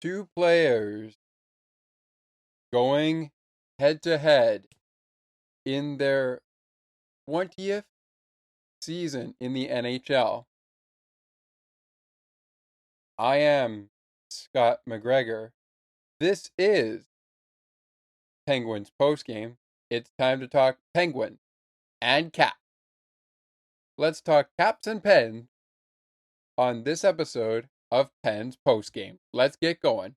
two players going head to head in their 20th season in the NHL. I am Scott McGregor. This is Penguins postgame. It's time to talk Penguins and Caps. Let's talk Caps and Pens on this episode of Pens postgame. Let's get going.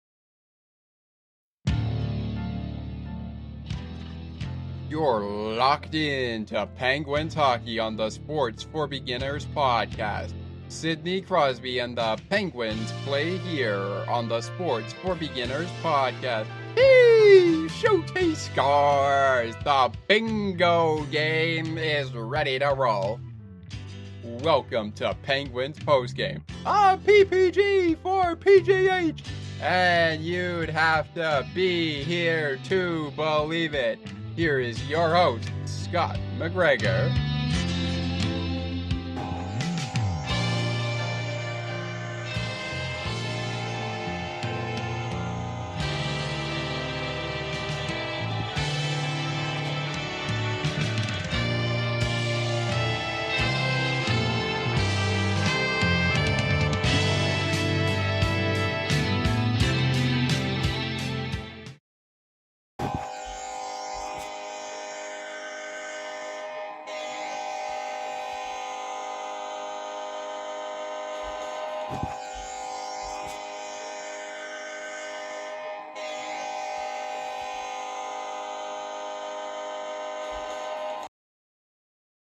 You're locked in to Penguins hockey on the Sports for Beginners podcast. Sidney Crosby and the Penguins play here on the Sports for Beginners podcast. Hey, Showcase scores! The bingo game is ready to roll. Welcome to Penguins postgame. PPG for PGH. And you'd have to be here to believe it. Here is your host, Scott McGregor.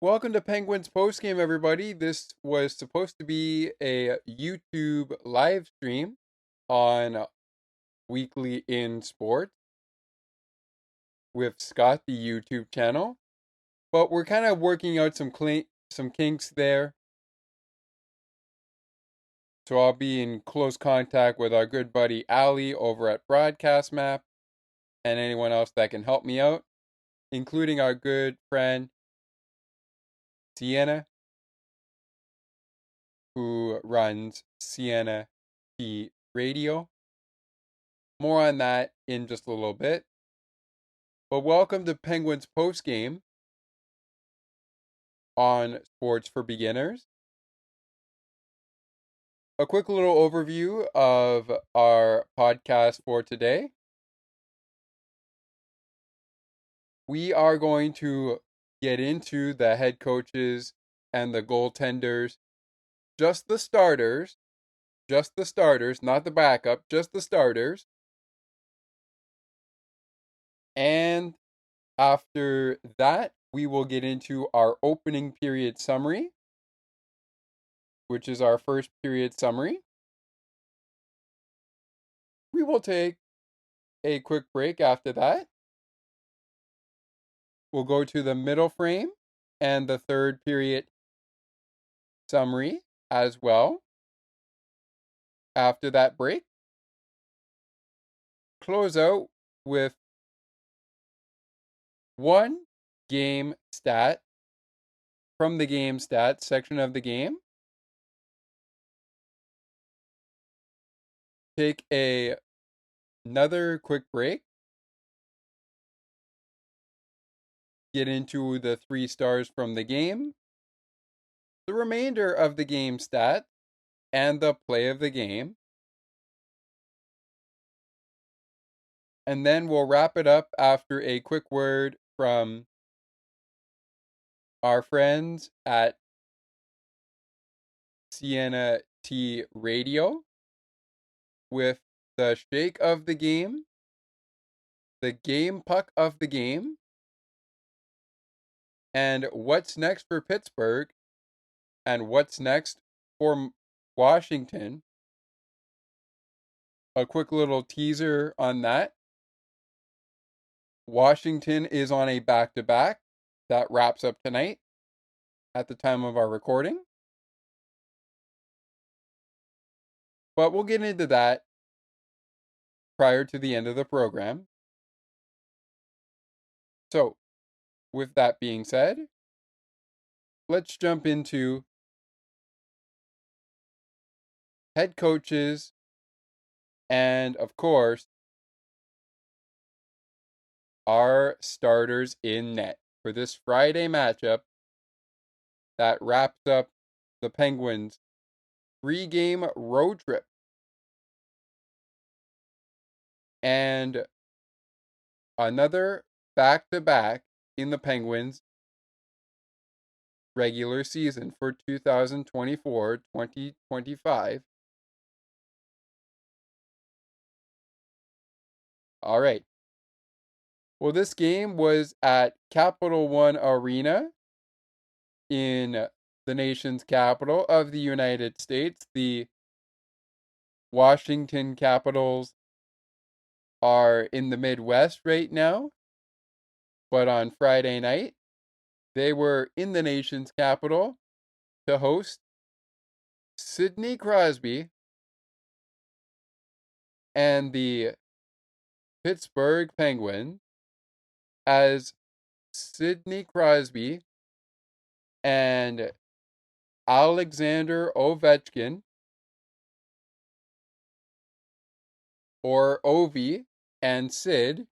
Welcome to Penguins postgame, everybody. This was supposed to be a YouTube live stream on Weekly in Sports with Scott, the YouTube channel, but we're kind of working out some kinks there. So I'll be in close contact with our good buddy Ali over at Broadcast Map and anyone else that can help me out, including our good friend Sienna, who runs Sienna T Radio. More on that in just a little bit. But welcome to Penguins postgame on Sports for Beginners. A quick little overview of our podcast for today. We are going to get into the head coaches and the goaltenders, just the starters, not the backup, just the starters. And after that, we will get into our opening period summary, which is our first period summary. We will take a quick break after that. We'll go to the middle frame and the third period summary as well. After that break, close out with one game stat from the game stats section of the game. Take another quick break. Get into the 3 stars from the game, the remainder of the game stat, and the play of the game. And then we'll wrap it up after a quick word from our friends at Sienna T Radio with the shake of the game, the game puck of the game, and what's next for Pittsburgh, and what's next for Washington. A quick little teaser on that. Washington is on a back-to-back that wraps up tonight at the time of our recording. But we'll get into that prior to the end of the program. So, with that being said, let's jump into head coaches And of course, our starters in net for this Friday matchup that wraps up the Penguins' 3-game road trip. And another back-to-back in the Penguins' regular season for 2024-2025. All right. Well, this game was at Capital One Arena in the nation's capital of the United States. The Washington Capitals are in the Midwest right now, but on Friday night, they were in the nation's capital to host Sidney Crosby and the Pittsburgh Penguins, as Sidney Crosby and Alexander Ovechkin, or Ovi and Sid,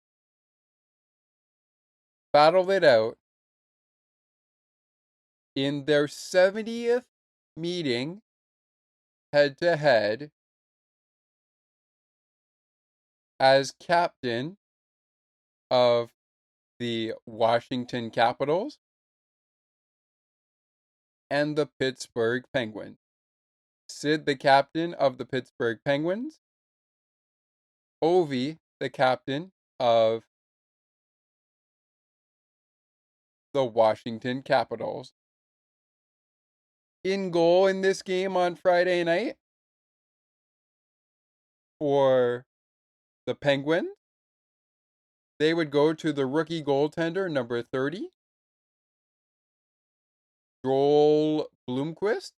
battled it out in their 70th meeting head to head as captain of the Washington Capitals and the Pittsburgh Penguins. Sid, the captain of the Pittsburgh Penguins. Ovi, the captain of the Washington Capitals. In goal in this game on Friday night for the Penguins, they would go to the rookie goaltender, number 30, Joel Blomqvist.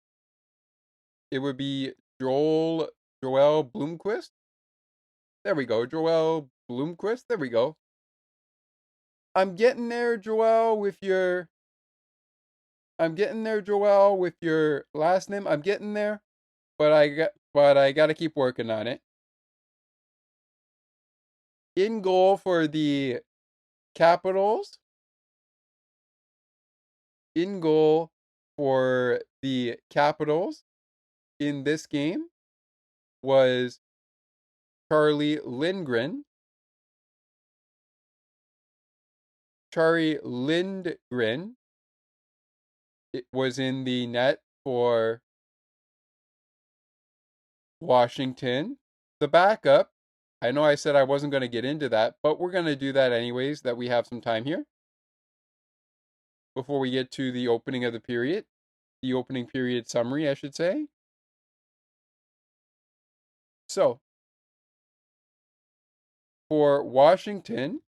It would be Joel Blomqvist. There we go, Joel Blomqvist. There we go. I'm getting there, Joel, with your last name. I'm getting there, but I got to keep working on it. In goal for the Capitals. In goal for the Capitals in this game was Charlie Lindgren. Charlie Lindgren, it was in the net for Washington. The backup, I know I said I wasn't going to get into that, but we're going to do that anyways, that we have some time here before we get to the opening of the period. The opening period summary, I should say. So, for Washington,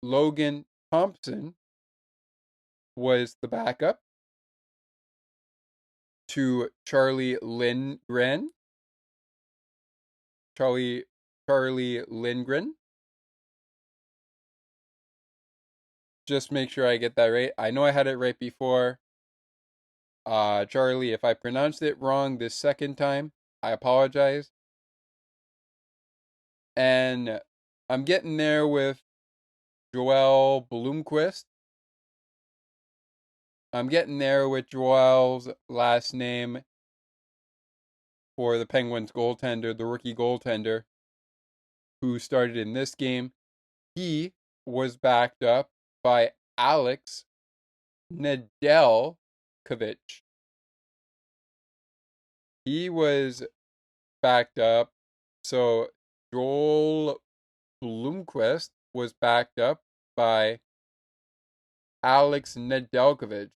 Logan Thompson was the backup to Charlie Lindgren. Charlie Lindgren. Just make sure I get that right. I know I had it right before. Charlie, if I pronounced it wrong this second time, I apologize. And I'm getting there with Joel Blomqvist. I'm getting there with Joel's last name for the Penguins goaltender, the rookie goaltender, who started in this game. He was backed up by Alex Nedeljkovic. He was backed up. So Joel Blomqvist was backed up by Alex Nedeljkovic.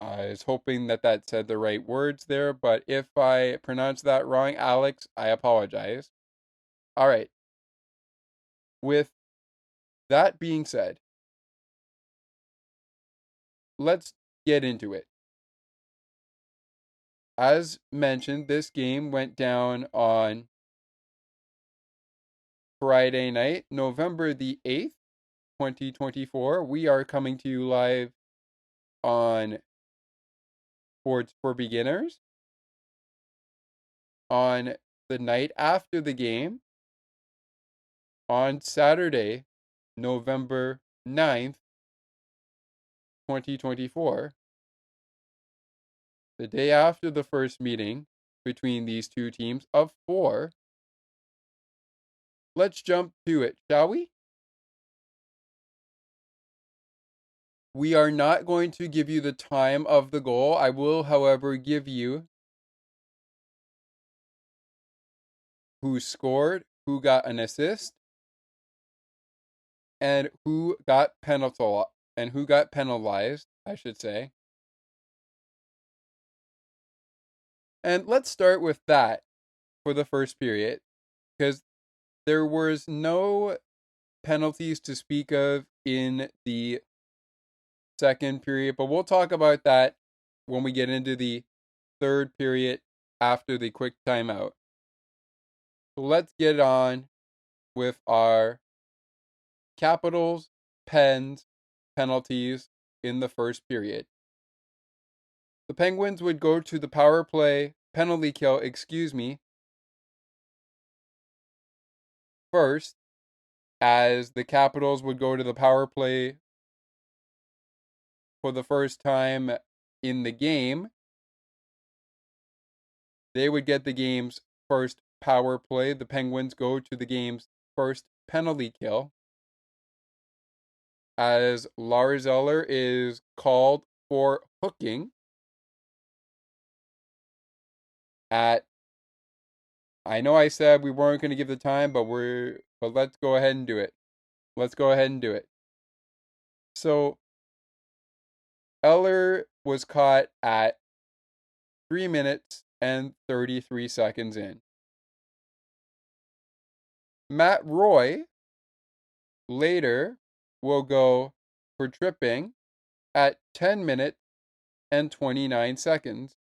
I was hoping that said the right words there, but if I pronounced that wrong, Alex, I apologize. All right. With that being said, let's get into it. As mentioned, this game went down on Friday night, November the 8th, 2024. We are coming to you live on Sports for Beginners. on the night after the game, on Saturday, November 9th, 2024, the day after the first meeting between these two teams of four. Let's jump to it, shall we? We are not going to give you the time of the goal. I will, however, give you who scored, who got an assist, and who got penalized, I should say. And let's start with that for the first period, because there was no penalties to speak of in the second period, but we'll talk about that when we get into the third period after the quick timeout. So let's get on with our Capitals, Pens, penalties in the first period. The Penguins would go to the power play penalty kill, first, as the Capitals would go to the power play for the first time in the game. They would get the game's first power play. The Penguins go to the game's first penalty kill, as Lars Eller is called for hooking at, I know I said we weren't going to give the time, but let's go ahead and do it. So Eller was caught at 3 minutes and 33 seconds in. Matt Roy later will go for tripping at 10 minutes and 29 seconds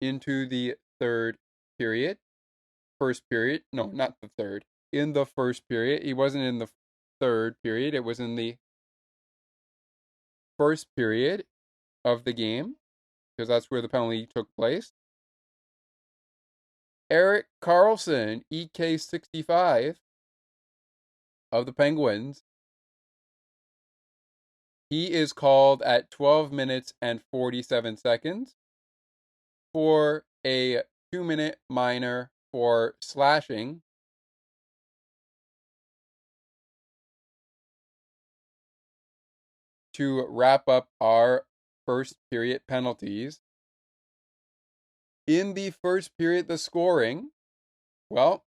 into the third period. First period. No, not the third. In the first period. He wasn't in the third period. It was in the first period of the game, because that's where the penalty took place. Erik Karlsson, EK65 of the Penguins, he is called at 12 minutes and 47 seconds for a 2-minute minor for slashing. To wrap up our first period penalties. In the first period, the scoring, well,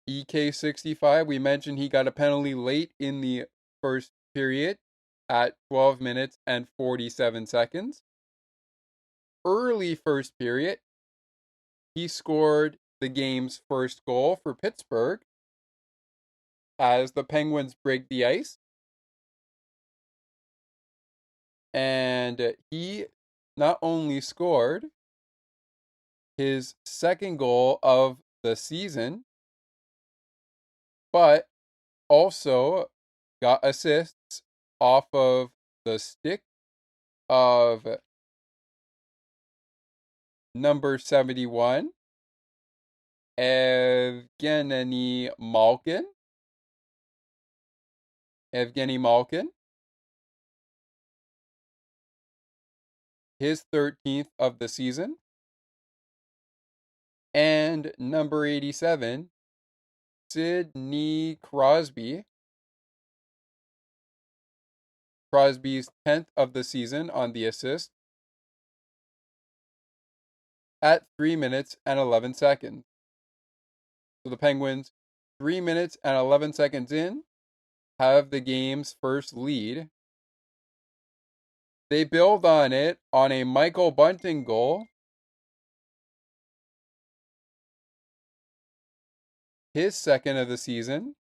EK65, we mentioned he got a penalty late in the first period at 12 minutes and 47 seconds. Early first period, he scored the game's first goal for Pittsburgh as the Penguins break the ice. And he not only scored his second goal of the season, but also got assists off of the stick of number 71, Evgeny Malkin. His 13th of the season. And number 87, Sidney Crosby. Crosby's 10th of the season on the assist at 3 minutes and 11 seconds. So the Penguins, 3 minutes and 11 seconds in, have the game's first lead. They build on it on a Michael Bunting goal. His second of the season.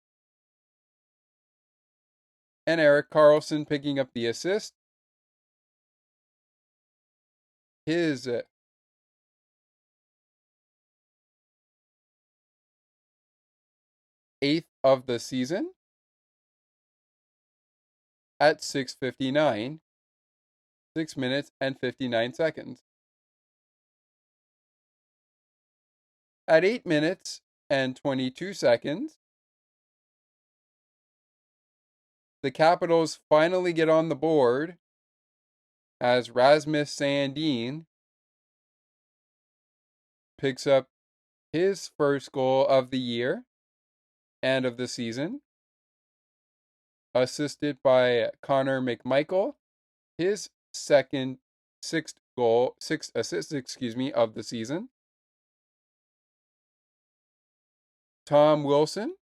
And Erik Karlsson picking up the assist. His eighth of the season at 6:59, 6 minutes and 59 seconds. At 8 minutes and 22 seconds, the Capitals finally get on the board as Rasmus Sandin picks up his first goal of the year and of the season, assisted by Connor McMichael, his sixth assist, of the season. Tom Wilson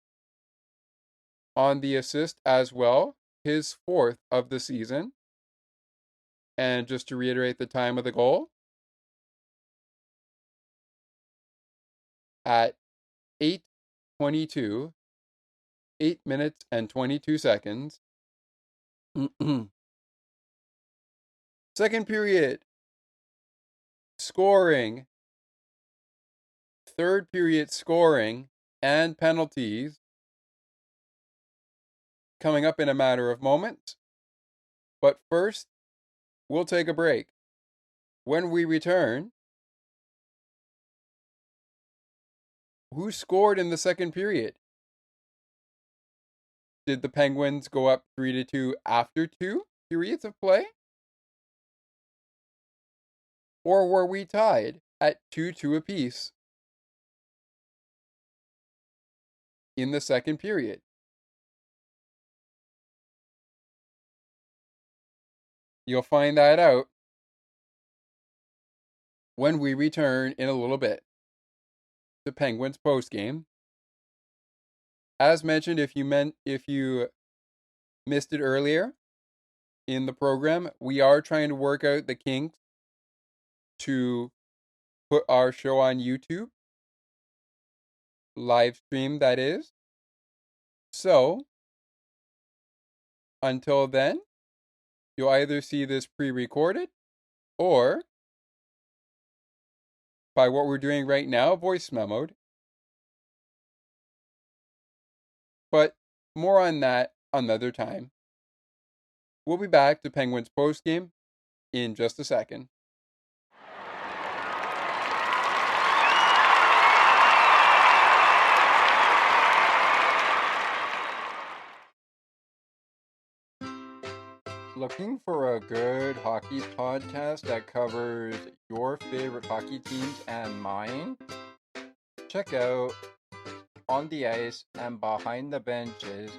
on the assist as well, his fourth of the season. And just to reiterate the time of the goal, at 8:22, 8 minutes and 22 seconds. Second period, scoring. Third period, scoring and penalties coming up in a matter of moments. But first, we'll take a break. When we return, who scored in the second period? Did the Penguins go up 3-2 after 2 periods of play? Or were we tied at 2-2 apiece in the second period? You'll find that out when we return in a little bit. The Penguins postgame. As mentioned, if you missed it earlier in the program, we are trying to work out the kinks to put our show on YouTube. Live stream, that is. So, until then, you'll either see this pre-recorded or, by what we're doing right now, voice memoed. But more on that another time. We'll be back to Penguins postgame in just a second. Looking for a good hockey podcast that covers your favorite hockey teams and mine? Check out On the Ice and Behind the Benches,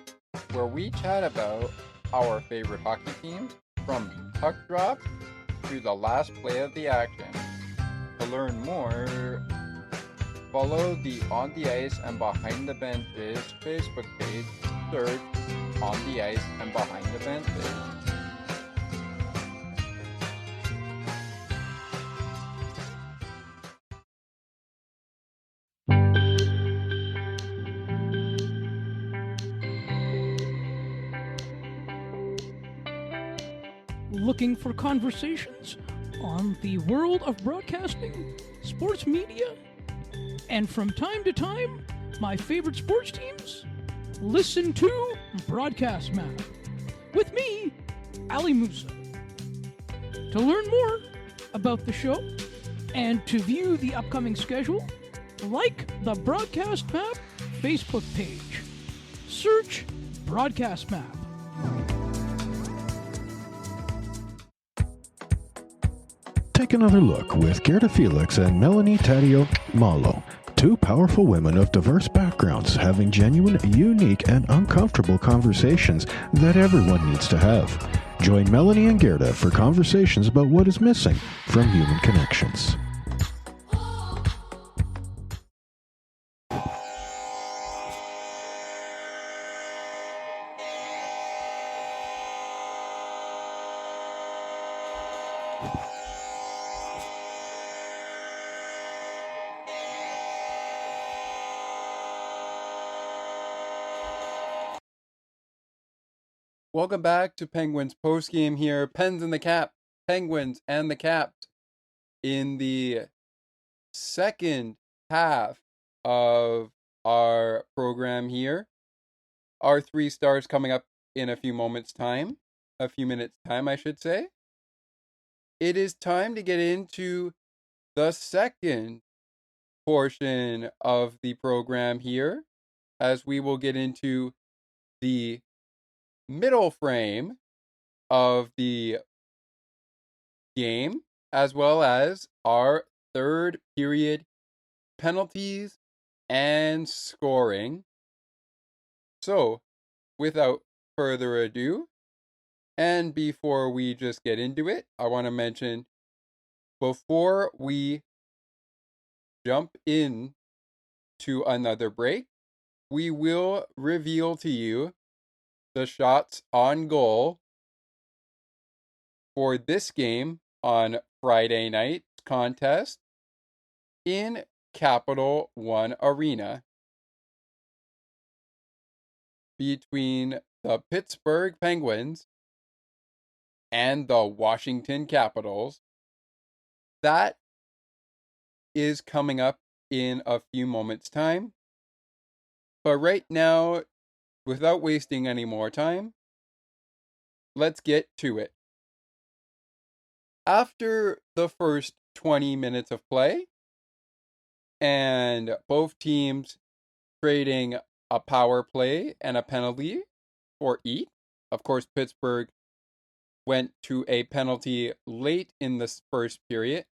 where we chat about our favorite hockey teams from puck drop to the last play of the action. To learn more, follow the On the Ice and Behind the Benches Facebook page. Search On the Ice and Behind the Benches. Looking for conversations on the world of broadcasting, sports media, and from time to time, my favorite sports teams? Listen to Broadcast Map with me, Ali Musa. To learn more about the show and to view the upcoming schedule, like the Broadcast Map Facebook page. Search Broadcast Map. Take another look with Gerda Felix and Melanie Taddeo Malo, two powerful women of diverse backgrounds having genuine, unique, and uncomfortable conversations that everyone needs to have. Join Melanie and Gerda for conversations about what is missing from human connections. Welcome back to Penguins postgame here. Pens in the Cap, Penguins and the Caps in the second half of our program here. Our 3 stars coming up in a few minutes time, I should say. It is time to get into the second portion of the program here, as we will get into the middle frame of the game, as well as our third period penalties and scoring. So, without further ado, and before we just get into it, I want to mention, before we jump in to another break, we will reveal to you the shots on goal for this game on Friday night's contest in Capital One Arena between the Pittsburgh Penguins and the Washington Capitals. That is coming up in a few moments' time. But right now, without wasting any more time, let's get to it. After the first 20 minutes of play, and both teams trading a power play and a penalty for each. Of course, Pittsburgh went to a penalty late in the first period.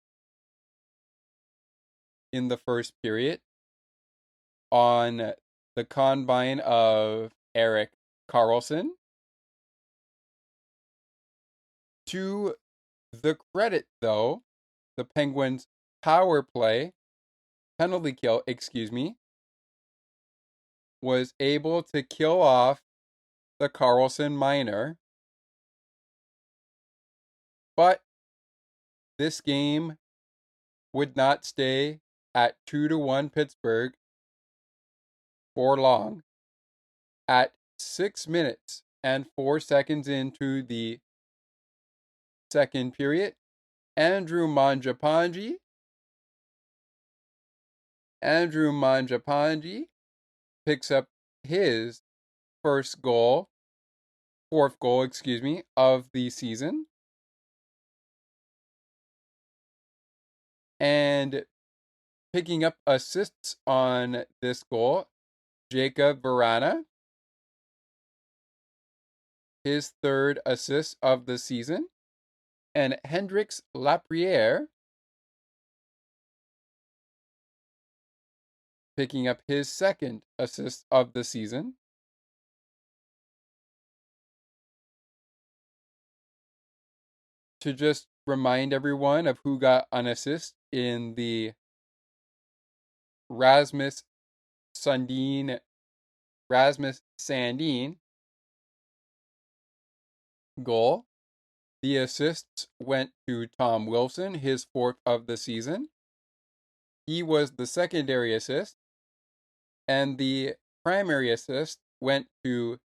On the combine of Erik Karlsson. To the credit, though, the Penguins' penalty kill, was able to kill off the Karlsson minor. But this game would not stay at 2-1 Pittsburgh for long. At 6 minutes and 4 seconds into the second period, Andrew Mangiapane picks up his fourth goal, of the season. And picking up assists on this goal, Jacob Vrana, his third assist of the season, and Hendrix Lapierre picking up his second assist of the season. To just remind everyone of who got an assist in the Rasmus Sandin goal. The assists went to Tom Wilson, his fourth of the season. He was the secondary assist, and the primary assist went to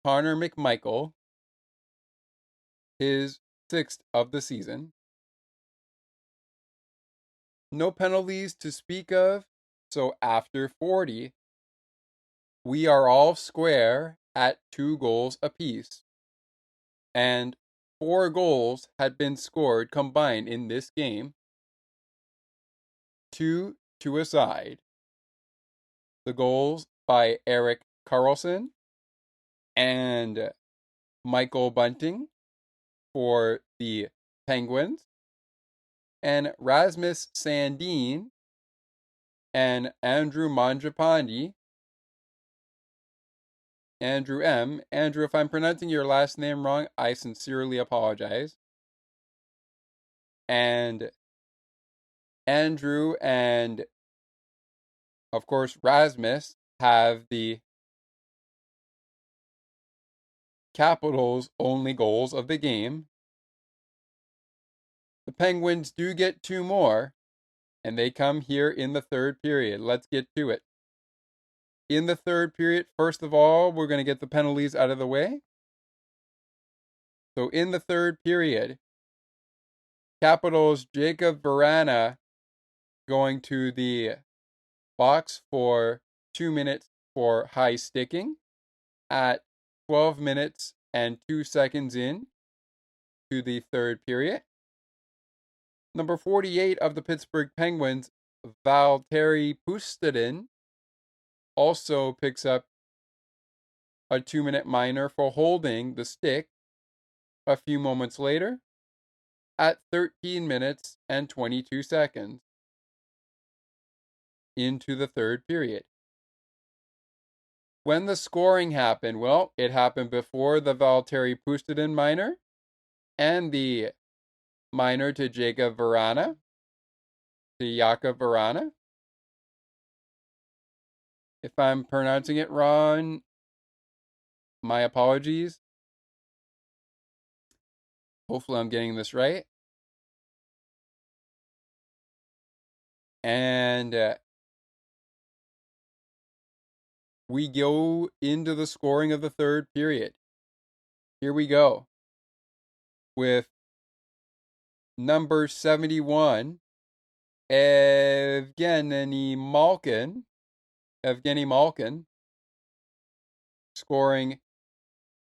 Connor McMichael, his sixth of the season. No penalties to speak of, so after 40, we are all square at 2 goals apiece. And 4 goals had been scored combined in this game. 2 to a side. The goals by Erik Karlsson and Michael Bunting for the Penguins, and Rasmus Sandin and Andrew Mangiapane. Andrew, if I'm pronouncing your last name wrong, I sincerely apologize. And Andrew and, of course, Rasmus have the Capitals' only goals of the game. The Penguins do get 2 more, and they come here in the third period. Let's get to it. In the third period, first of all, we're going to get the penalties out of the way. So in the third period, Capitals' Jacob Vrana going to the box for 2 minutes for high sticking at 12 minutes and 2 seconds in to the third period. Number 48 of the Pittsburgh Penguins, Valtteri Puustinen, also picks up a 2-minute minor for holding the stick a few moments later at 13 minutes and 22 seconds into the third period. When the scoring happened, well, it happened before the Valtteri Puustinen minor and the minor to Jakub Vrana. If I'm pronouncing it wrong, my apologies. Hopefully I'm getting this right. And we go into the scoring of the third period. Here we go with number 71, Evgeny Malkin, scoring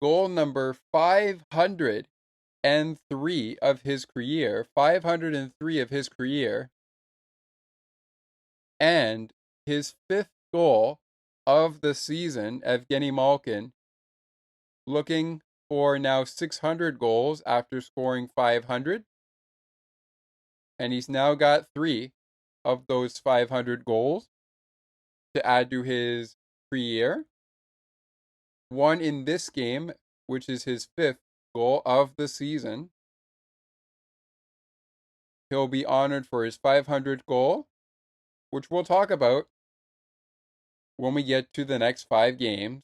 goal number 503 of his career, and his fifth goal of the season. Evgeny Malkin looking for now 600 goals after scoring 500. And he's now got 3 of those 500 goals to add to his career. One in this game, which is his 5th goal of the season. He'll be honored for his 500th goal, which we'll talk about when we get to the next 5 games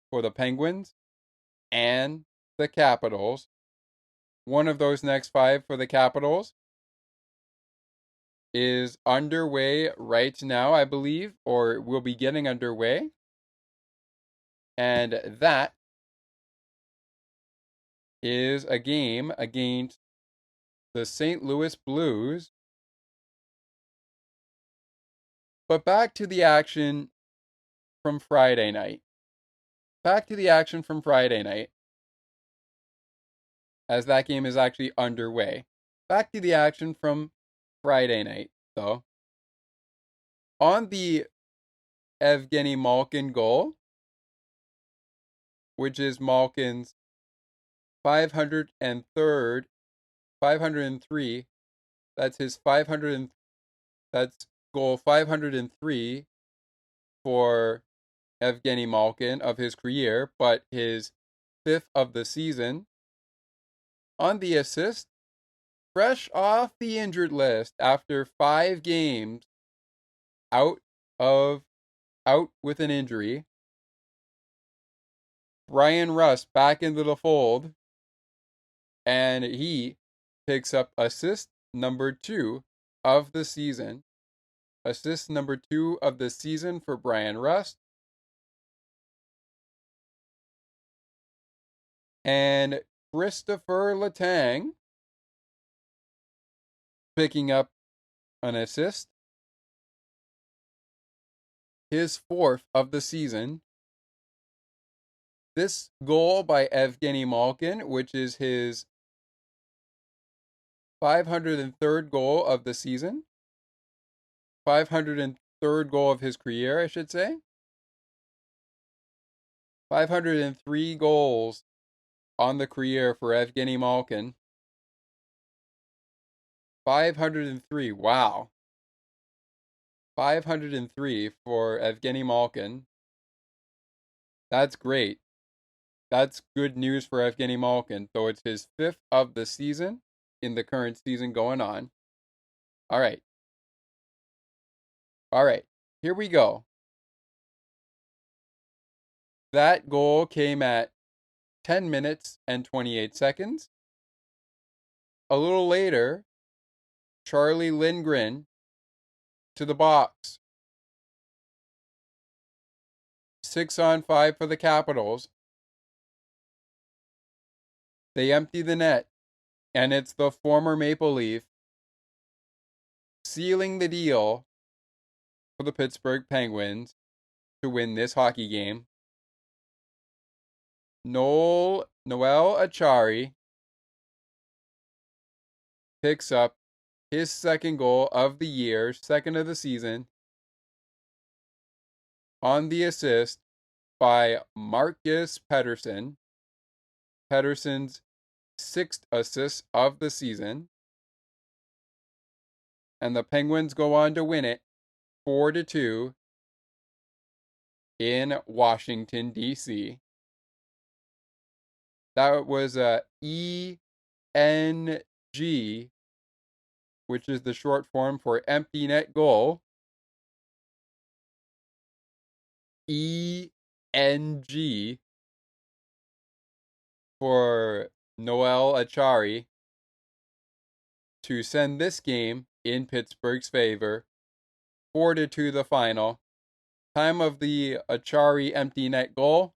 for the Penguins and the Capitals. One of those next 5 for the Capitals is underway right now, I believe, or will be getting underway. And that is a game against the St. Louis Blues. But back to the action from Friday night. As that game is actually underway. Back to the action from Friday night, though. On the Evgeny Malkin goal, which is Malkin's 503. That's his 500. That's goal 503 for Evgeny Malkin of his career, but his 5th of the season. On the assist, fresh off the injured list after 5 games out with an injury, Bryan Rust back into the fold, and he picks up assist number 2 of the season. Assist number 2 of the season for Bryan Rust. And Christopher Letang picking up an assist. His 4th of the season. This goal by Evgeny Malkin, which is his 503rd goal of the season. 503rd goal of his career, I should say. 503 goals on the career for Evgeny Malkin. 503, wow. 503 for Evgeny Malkin. That's great. That's good news for Evgeny Malkin, though it's his 5th of the season in the current season going on. All right, here we go. That goal came at 10 minutes and 28 seconds. A little later, Charlie Lindgren to the box. 6-on-5 for the Capitals. They empty the net, and it's the former Maple Leaf sealing the deal for the Pittsburgh Penguins to win this hockey game. Noel Acciari picks up his second goal of the year, second of the season, on the assist by Marcus Pettersson. Pettersson's 6th assist of the season. And the Penguins go on to win it 4-2 in Washington, D.C. That was a ENG, which is the short form for empty net goal. ENG for Noel Acciari to send this game in Pittsburgh's favor. 4-2 the final. Time of the Acciari empty net goal,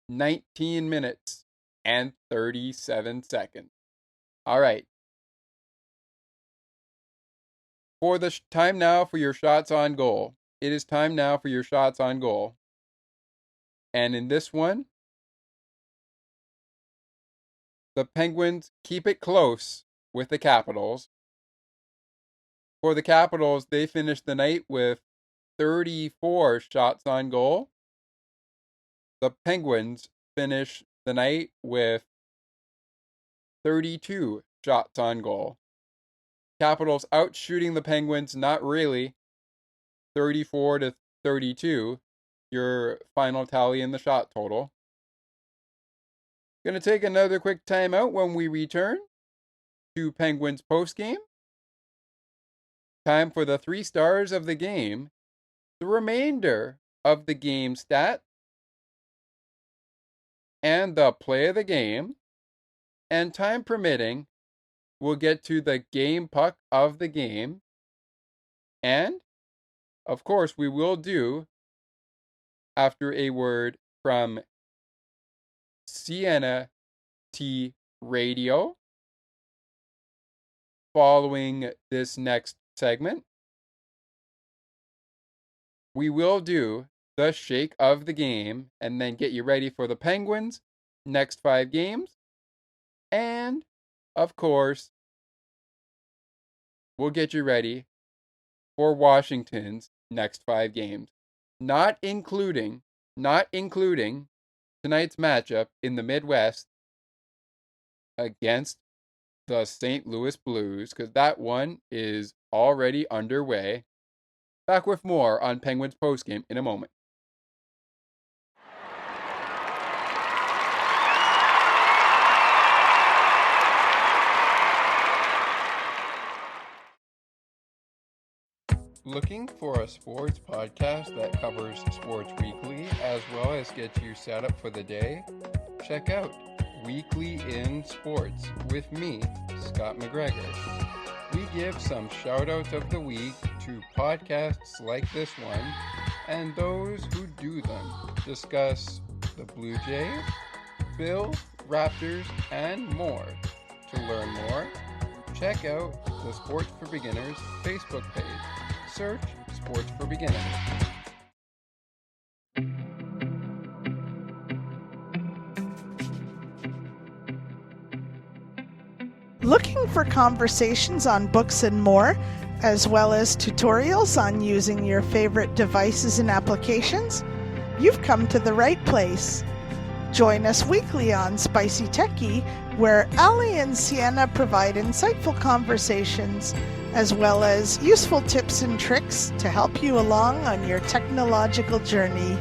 19 minutes and 37 seconds. All right. For the time now for your shots on goal. It is time now for your shots on goal. And in this one, the Penguins keep it close with the Capitals. For the Capitals, they finished the night with 34 shots on goal. The Penguins finish the night with 32 shots on goal. Capitals out shooting the Penguins, not really. 34-32, your final tally in the shot total. Going to take another quick timeout when we return to Penguins postgame. Time for the 3 stars of the game, the remainder of the game stat, and the play of the game. And time permitting, we'll get to the game puck of the game. And, of course, we will do, after a word from Sienna T Radio, following this next segment, we will do the shake of the game and then get you ready for the Penguins' next 5 games. And, of course, we'll get you ready for Washington's next 5 games. Not including tonight's matchup in the Midwest against the St. Louis Blues, because that one is already underway. Back with more on Penguins postgame in a moment. Looking for a sports podcast that covers sports weekly as well as gets you set up for the day? Check out Weekly in Sports with me, Scott McGregor. We give some shout-outs of the week to podcasts like this one and those who do them. Discuss the Blue Jays, Bills, Raptors, and more. To learn more, check out the Sports for Beginners Facebook page. Search Sports for Beginners. Looking for conversations on books and more, as well as tutorials on using your favorite devices and applications? You've come to the right place. Join us weekly on Spicy Techie, where Ali and Sienna provide insightful conversations as well as useful tips and tricks to help you along on your technological journey.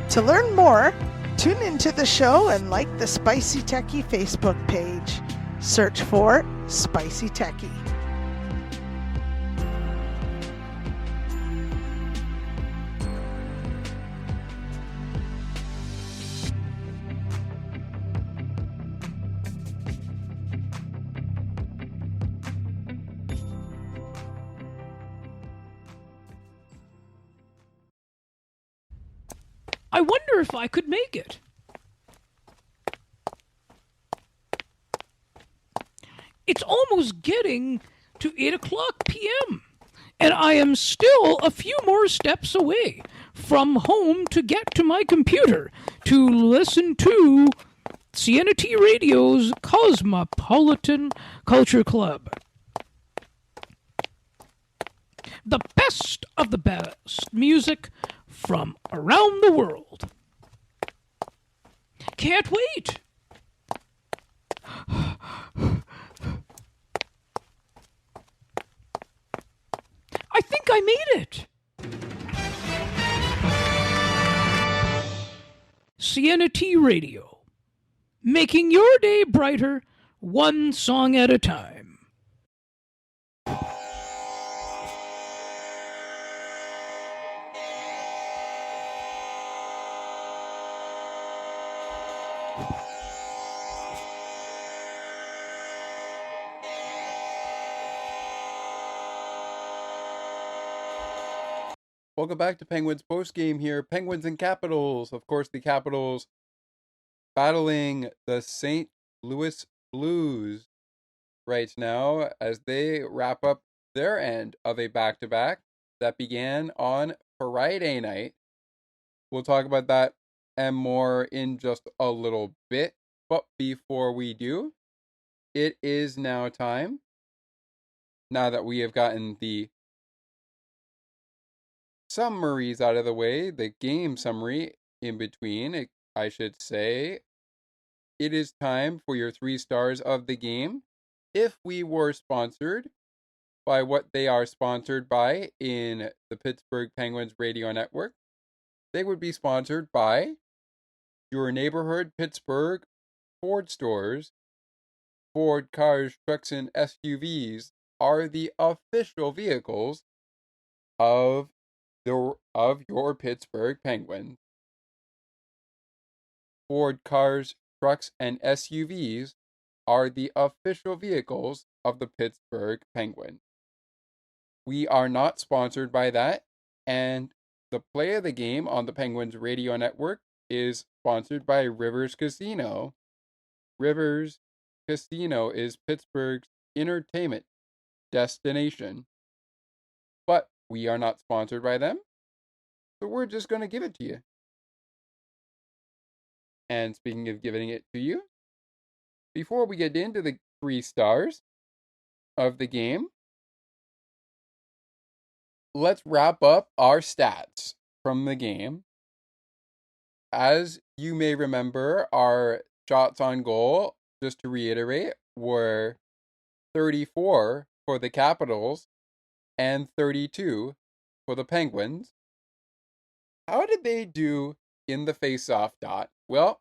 To learn more, tune into the show and like the Spicy Techie Facebook page. Search for Spicy Techie. I wonder if I could make it. It's almost getting to 8 o'clock p.m., and I am still a few more steps away from home to get to my computer to listen to CNT Radio's Cosmopolitan Culture Club. The best of the best music from around the world. Can't wait! I think I made it! CNT Radio. Making your day brighter, one song at a time. Welcome back to Penguins postgame here. Penguins and Capitals. Of course, the Capitals battling the St. Louis Blues right now as they wrap up their end of a back-to-back that began on Friday night. We'll talk about that and more in just a little bit. But before we do, it is now time, now that we have gotten the summaries out of the way, the game summary in between, I should say, it is time for your 3 stars of the game. If we were sponsored by what they are sponsored by in the Pittsburgh Penguins radio network, they would be sponsored by your neighborhood Pittsburgh Ford stores. Ford cars, trucks, and SUVs are the official vehicles of your Pittsburgh Penguins. Ford cars, trucks, and SUVs are the official vehicles of the Pittsburgh Penguins. We are not sponsored by that, and the play of the game on the Penguins radio network is sponsored by Rivers Casino. Rivers Casino is Pittsburgh's entertainment destination, but we are not sponsored by them, so we're just going to give it to you. And speaking of giving it to you, before we get into the 3 stars of the game, let's wrap up our stats from the game. As you may remember, our shots on goal, just to reiterate, were 34 for the Capitals and 32 for the Penguins. How did they do in the face-off dot? Well,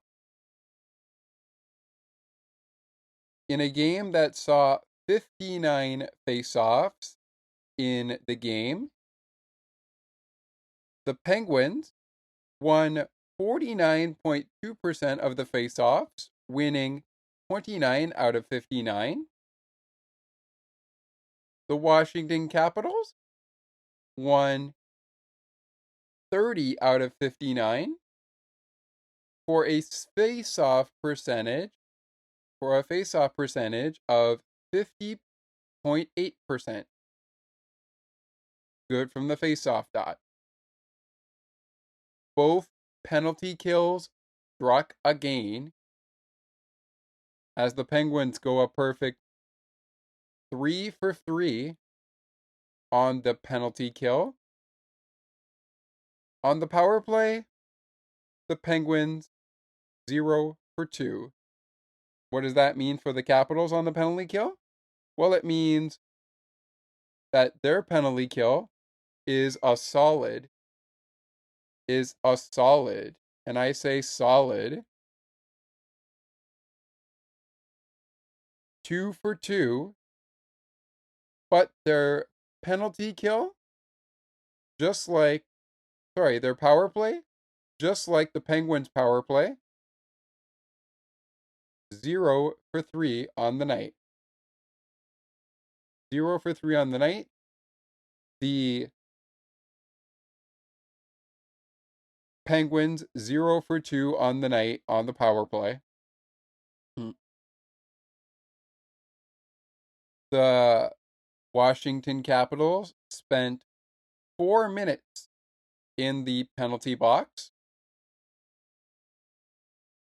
in a game that saw 59 face-offs in the game, the Penguins won 49.2% of the face-offs, winning 29 out of 59. The Washington Capitals won 30 out of 59 for a face-off percentage of 50.8%. Good from the face-off dot. Both penalty kills struck again as the Penguins go a perfect 3 for 3 on the penalty kill. On the power play, the Penguins 0 for 2. What does that mean for the Capitals on the penalty kill? Well, it means that their penalty kill is a solid, and I say solid, 2 for 2, but their penalty kill, their power play, just like the Penguins' power play, 0 for 3 on the night. 0 for 3 on the night. The Penguins 0 for 2 on the night on the power play. The Washington Capitals spent 4 minutes in the penalty box.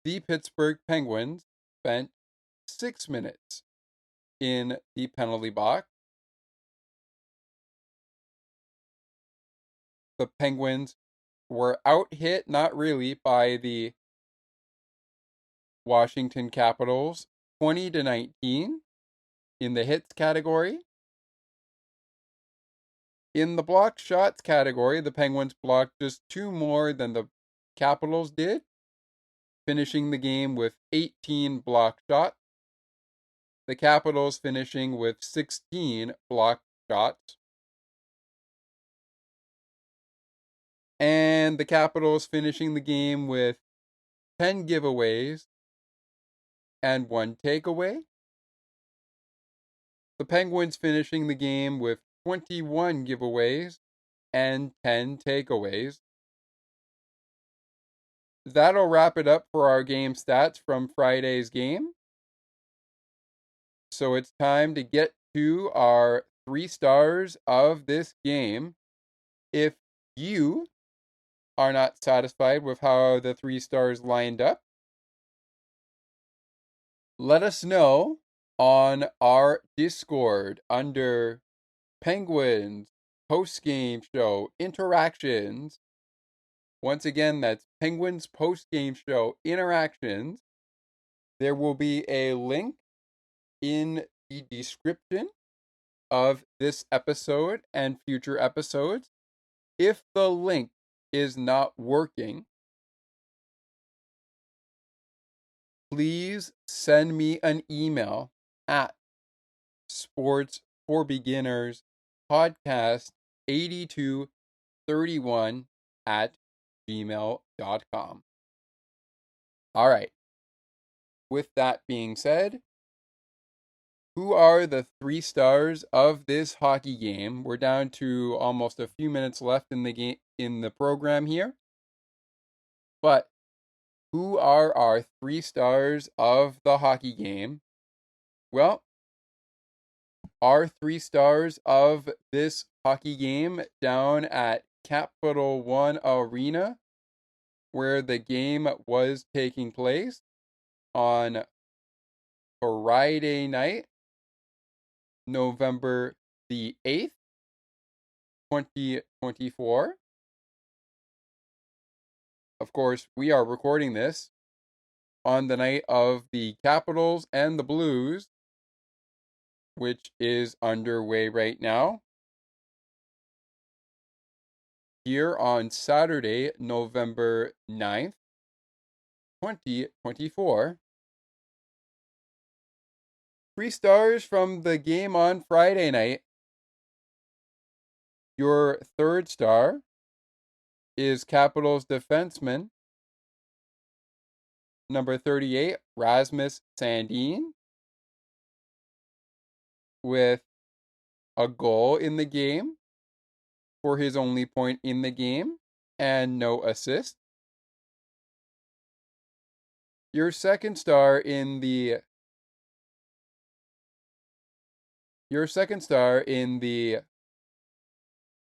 the Pittsburgh Penguins spent 6 minutes in the penalty box. The Penguins were out-hit, not really, by the Washington Capitals, 20-19 in the hits category. In the blocked shots category, the Penguins blocked just 2 more than the Capitals did, finishing the game with 18 blocked shots. The Capitals finishing with 16 blocked shots. And the Capitals finishing the game with 10 giveaways and 1 takeaway. The Penguins finishing the game with 21 giveaways and 10 takeaways. That'll wrap it up for our game stats from Friday's game. So it's time to get to our 3 stars of this game. If you are not satisfied with how the 3 stars lined up, let us know on our Discord under Penguins post-game show interactions. Once again, that's Penguins post-game show interactions. There will be a link in the description of this episode and future episodes. If the link is not working, please send me an email at sportsforbeginners8231@gmail.com. All right. With that being said, who are the 3 stars of this hockey game? We're down to almost a few minutes left in the game, in the program here. But who are our 3 stars of the hockey game? Well, our 3 stars of this hockey game down at Capital One Arena, where the game was taking place on Friday night, November the 8th, 2024. Of course, we are recording this on the night of the Capitals and the Blues, which is underway right now. Here on Saturday, November 9th, 2024. 3 stars from the game on Friday night. Your 3rd star is Capitals defenseman number 38, Rasmus Sandin, with a goal in the game for his only point in the game and no assist. Your 2nd star in the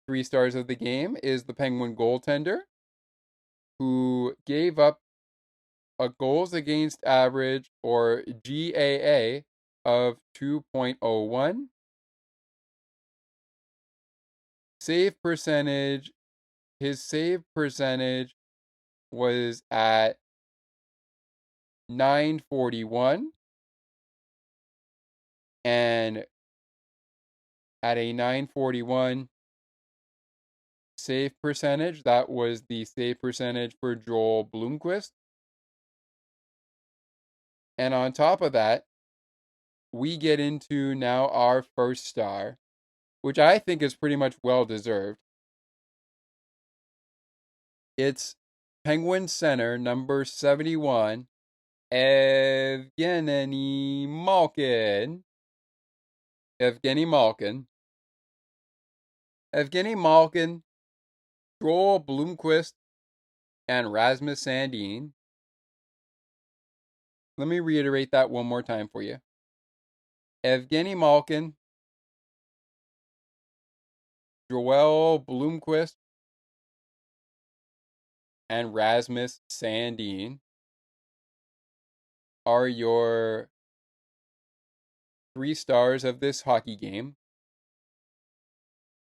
3 stars of the game is the Penguin goaltender, who gave up a goals against average, or GAA, of 2.01. Save percentage, his save percentage was at .941, and at a .941 save percentage, that was the save percentage for Joel Blomqvist. And on top of that, we get into now our 1st star, which I think is pretty much well-deserved. It's Penguin center number 71, Evgeny Malkin. Evgeny Malkin, Joel Blomqvist, and Rasmus Sandin. Let me reiterate that one more time for you. Evgeny Malkin, Joel Blomqvist, and Rasmus Sandin. are your 3 stars of this hockey game.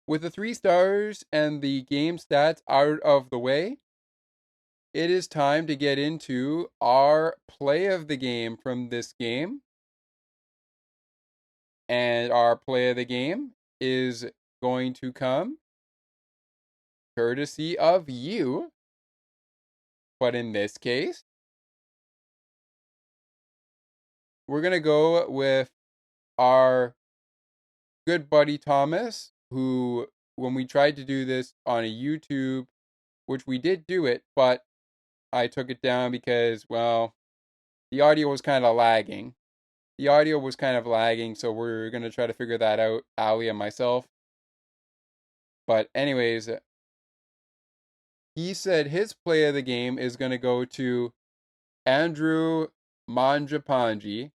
With the 3 stars and the game stats out of the way, it is time to get into our play of the game from this game. And our play of the game is going to come courtesy of you. But in this case, we're going to go with our good buddy Thomas, who, when we tried to do this on a YouTube, which we did do it, but I took it down because, well, the audio was kind of lagging. So we're going to try to figure that out, Ali and myself. But anyways, he said his play of the game is going to go to Andrew Manjapanji.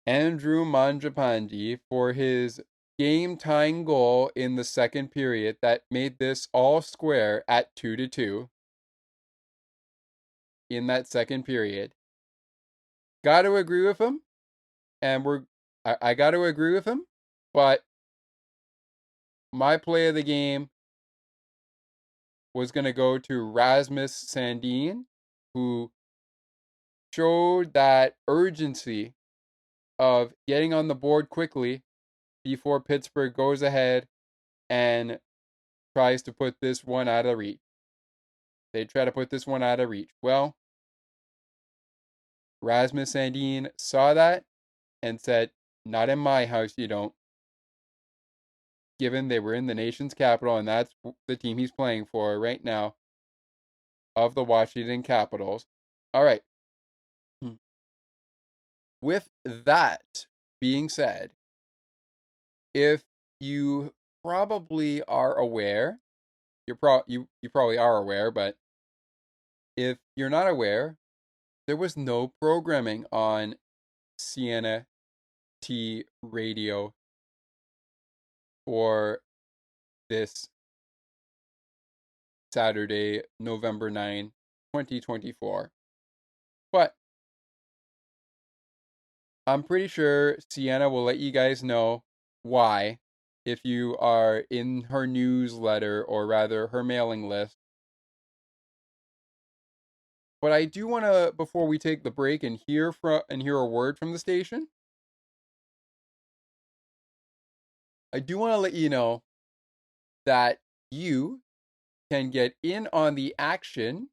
Andrew Manjapanji for his game-tying goal in the second period that made this all square at 2-2 in that second period. Got to agree with him, and I got to agree with him, but my play of the game was going to go to Rasmus Sandin, who showed that urgency of getting on the board quickly before Pittsburgh goes ahead and tries to put this one out of reach. They try to put this one out of reach. Well, Rasmus Sandin saw that and said, "Not in my house, you don't." Given they were in the nation's capital, and that's the team he's playing for right now, of the Washington Capitals. All right. With that being said, if you probably are aware, you probably are aware, but if you're not aware, there was no programming on Sienna T Radio for this Saturday, November 9, 2024. But I'm pretty sure Sienna will let you guys know why if you are in her newsletter, or rather her mailing list. But I do want to, before we take the break and hear a word from the station, I do want to let you know that you can get in on the action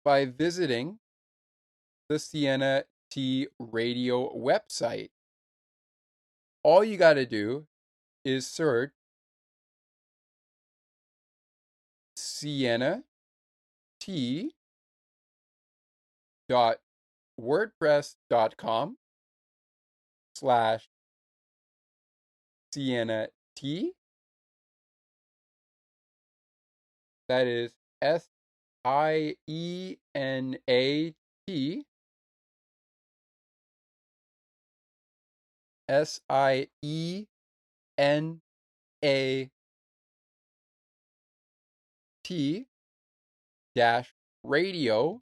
by visiting the Sienna T Radio website. All you got to do is search sienna t.wordpress.com/Sienna T. That is SIENAT SIENAT dash radio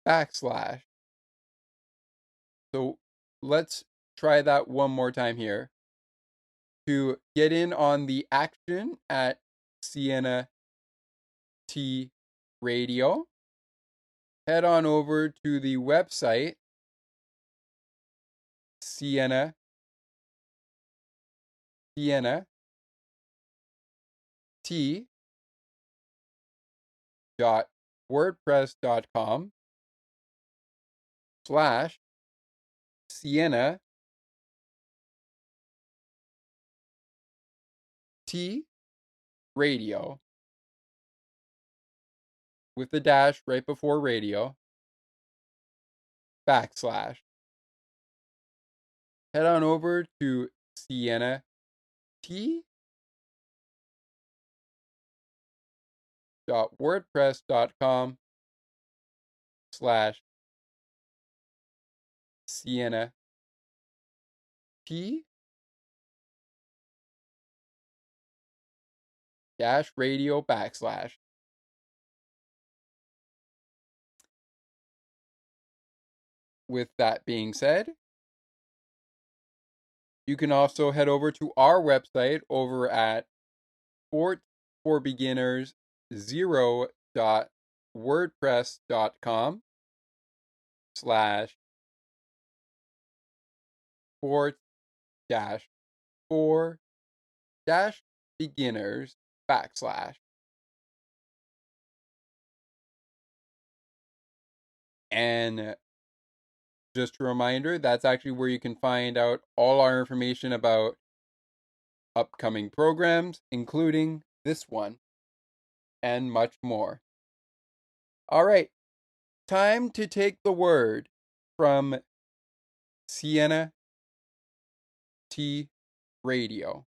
/. So let's try that one more time here. To get in on the action at Sienna T Radio, head on over to the website Sienna T .wordpress.com/Sienna T Radio, with the dash right before radio, /. Head on over to Sienna T .wordpress.com/Sienna T radio /. With that being said, you can also head over to our website over at sportsforbeginners0.wordpress.com /sports-for-beginners /. And just a reminder, that's actually where you can find out all our information about upcoming programs, including this one, and much more. All right, time to take the word from Sienna T Radio.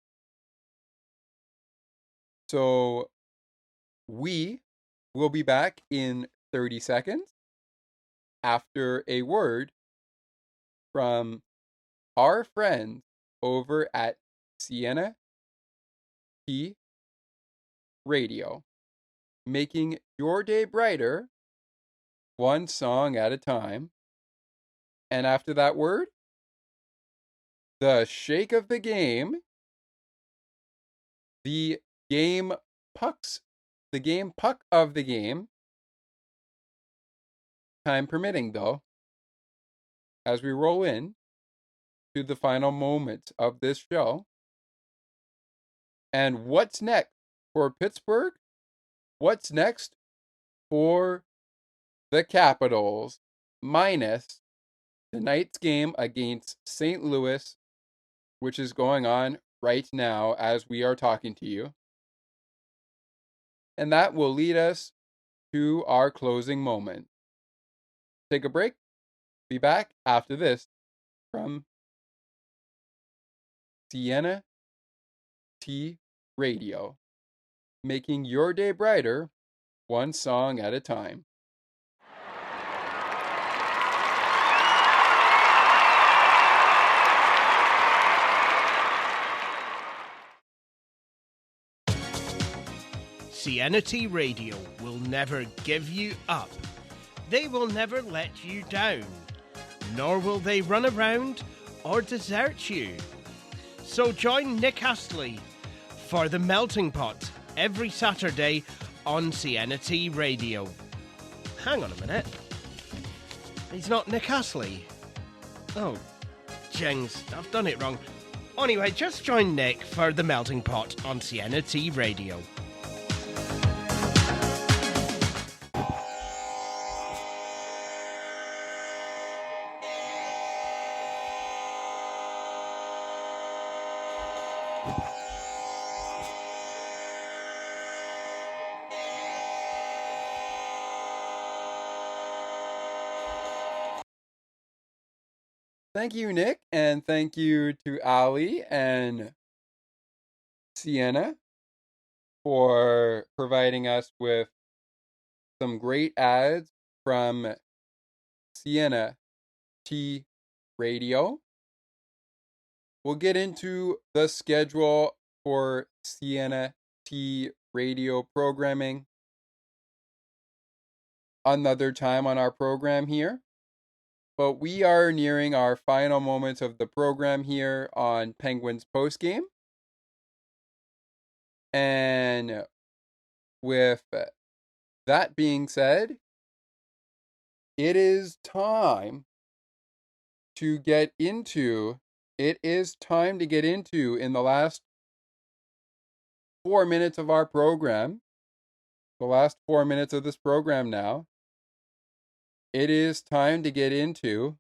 So we will be back in 30 seconds after a word from our friends over at Sienna T Radio, making your day brighter one song at a time. And after that word, the shake of the game, the game puck of the game, time permitting though, as we roll in to the final moments of this show. And what's next for Pittsburgh? What's next for the Capitals, minus tonight's game against St. Louis, which is going on right now as we are talking to you. And that will lead us to our closing moment. Take a break. Be back after this from Sienna T Radio, making your day brighter one song at a time. Sienna T Radio will never give you up. They will never let you down, nor will they run around or desert you. So join Nick Astley for The Melting Pot every Saturday on Sienna T Radio. Hang on a minute. He's not Nick Astley. Oh, jings, I've done it wrong. Anyway, just join Nick for The Melting Pot on Sienna T Radio. Thank you, Nick, and thank you to Ali and Sienna for providing us with some great ads from Sienna T Radio. We'll get into the schedule for Sienna T Radio programming another time on our program here. But we are nearing our final moments of the program here on Penguins Postgame. And with that being said, it is time to get into, in the last 4 minutes of our program, the last 4 minutes of this program now, it is time to get into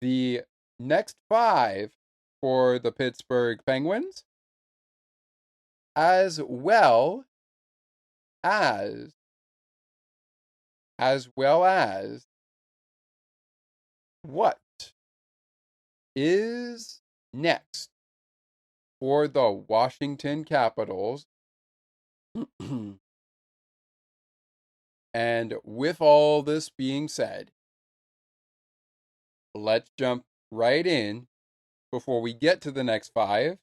the next 5 for the Pittsburgh Penguins, as well as what is next for the Washington Capitals. And with all this being said, let's jump right in before we get to the next 5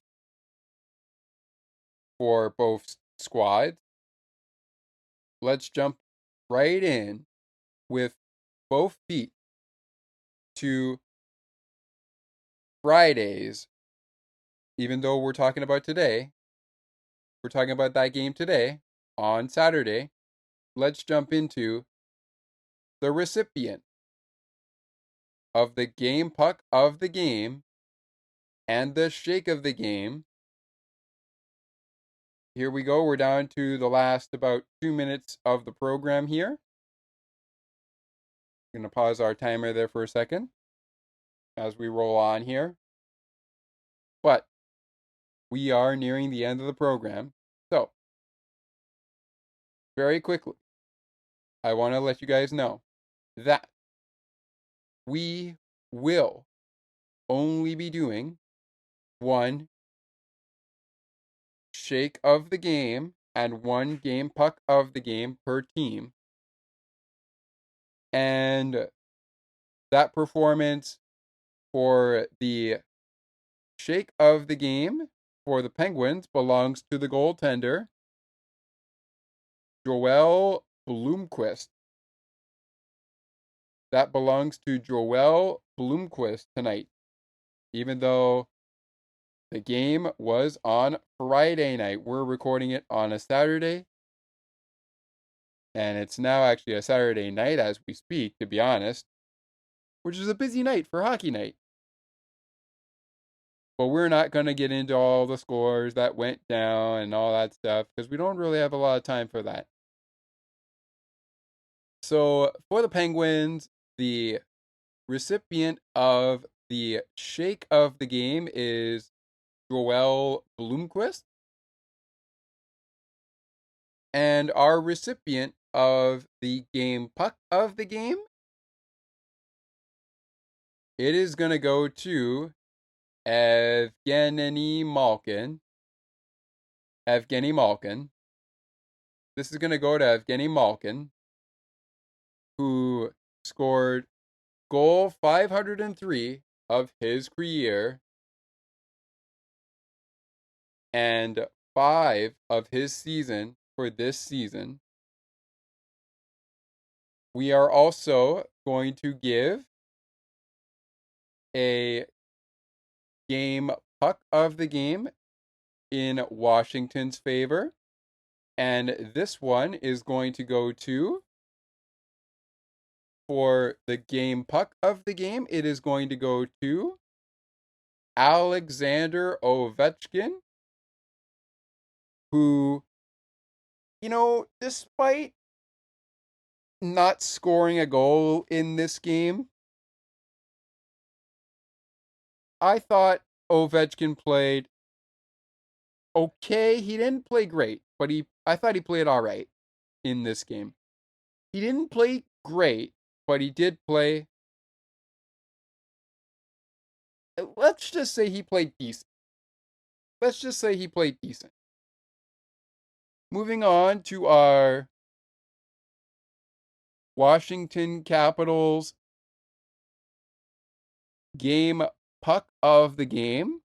for both squads. Let's jump right in with both feet to Fridays. Even though we're talking about today, we're talking about that game today on Saturday. Let's jump into the recipient of the game puck of the game and the shake of the game. Here we go. We're down to the last about 2 minutes of the program here. I'm going to pause our timer there for a second as we roll on here. But we are nearing the end of the program. So, very quickly, I want to let you guys know that we will only be doing one shake of the game and one game puck of the game per team. And that performance for the shake of the game for the Penguins belongs to the goaltender, Joel Blomqvist. That belongs to Joel Blomqvist tonight, even though the game was on Friday night. We're recording it on a Saturday, and it's now actually a Saturday night as we speak, to be honest, which is a busy night for hockey night. But we're not going to get into all the scores that went down and all that stuff, because we don't really have a lot of time for that. So, for the Penguins, the recipient of the shake of the game is Joel Blomqvist. And our recipient of the game puck of the game, it is going to go to Evgeny Malkin. This is going to go to Evgeny Malkin, who scored goal 503 of his career and 5 of his season for this season. We are also going to give a game puck of the game in Washington's favor. And this one is going to go to, for the game puck of the game, it is going to go to Alexander Ovechkin, who, despite not scoring a goal in this game, I thought Ovechkin played okay. He didn't play great, but I thought he played all right in this game. He didn't play great, but he did play. Let's just say he played decent. Moving on to our Washington Capitals game puck of the game.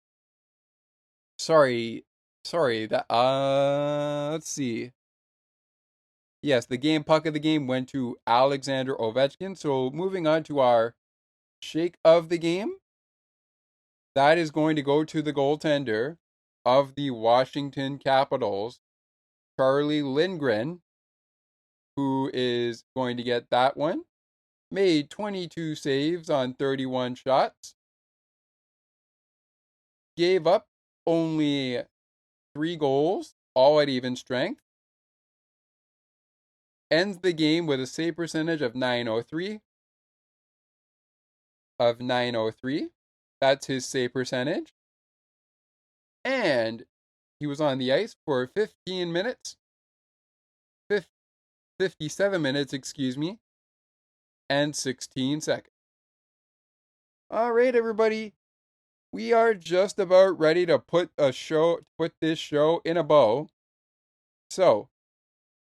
Sorry, let's see. Yes, the game puck of the game went to Alexander Ovechkin. So moving on to our shake of the game. That is going to go to the goaltender of the Washington Capitals, Charlie Lindgren, who is going to get that one. Made 22 saves on 31 shots. Gave up only 3 goals, all at even strength. Ends the game with a save percentage of 903. That's his save percentage. And he was on the ice for 15 minutes. 57 minutes, and 16 seconds. All right, everybody. We are just about ready to put this show in a bow. So,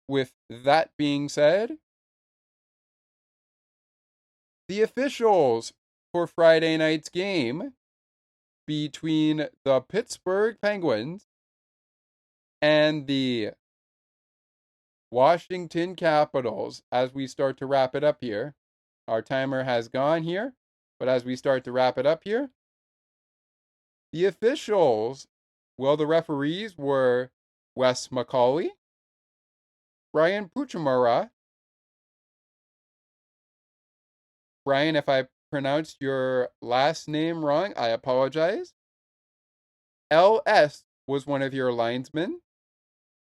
with that being said, the officials for Friday night's game between the Pittsburgh Penguins and the Washington Capitals as we start to wrap it up here. Our timer has gone here, but as we start to wrap it up here, the officials, well, the referees were Wes McCauley, Brian Puchamara. Brian, if I pronounced your last name wrong, I apologize. LS was one of your linesmen,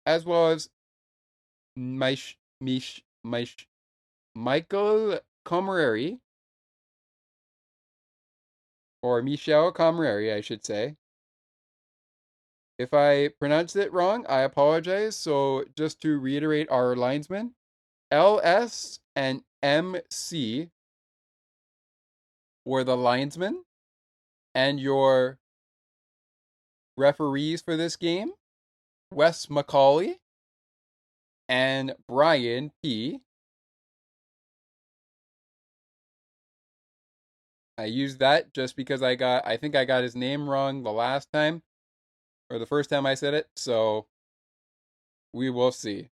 as well as Michael Comreri, or Michel Comreri, I should say. If I pronounced it wrong, I apologize. So just to reiterate our linesmen, LS and MC were the linesmen, and your referees for this game, Wes McCauley and Brian P. I used that just because I think I got his name wrong the last time, or the first time I said it, so we will see.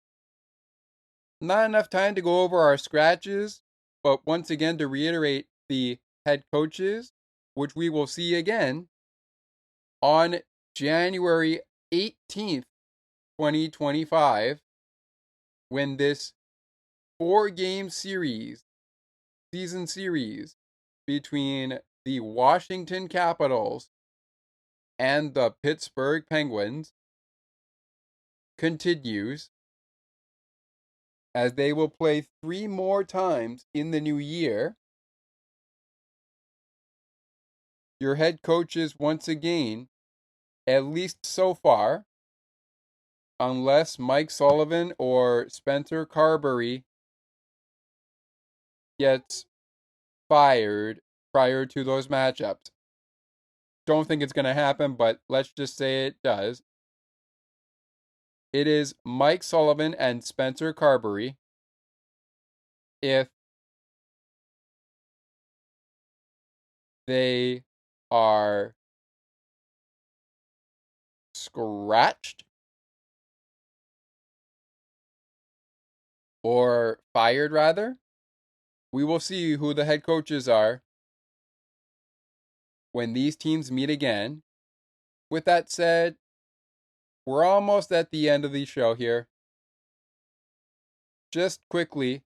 Not enough time to go over our scratches, but once again to reiterate the head coaches, which we will see again on January 18th, 2025, when this 4-game season series between the Washington Capitals and the Pittsburgh Penguins continues, as they will play 3 more times in the new year. Your head coaches, once again, at least so far, unless Mike Sullivan or Spencer Carberry gets fired prior to those matchups. Don't think it's going to happen, but let's just say it does. It is Mike Sullivan and Spencer Carberry. If they are scratched or fired, rather, we will see who the head coaches are when these teams meet again. With that said, we're almost at the end of the show here. Just quickly,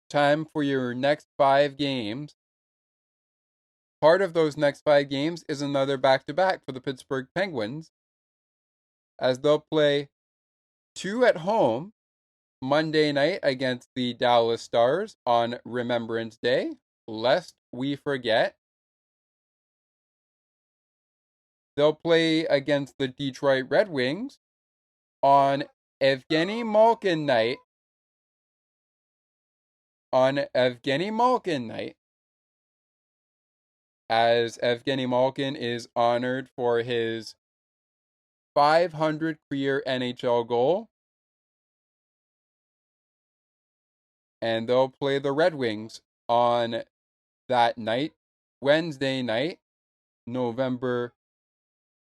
time for your next 5 games. Part of those next 5 games is another back-to-back for the Pittsburgh Penguins, as they'll play 2 at home Monday night against the Dallas Stars on Remembrance Day, lest we forget. They'll play against the Detroit Red Wings on Evgeny Malkin night. As Evgeny Malkin is honored for his 500th career NHL goal. And they'll play the Red Wings on that night, Wednesday night, November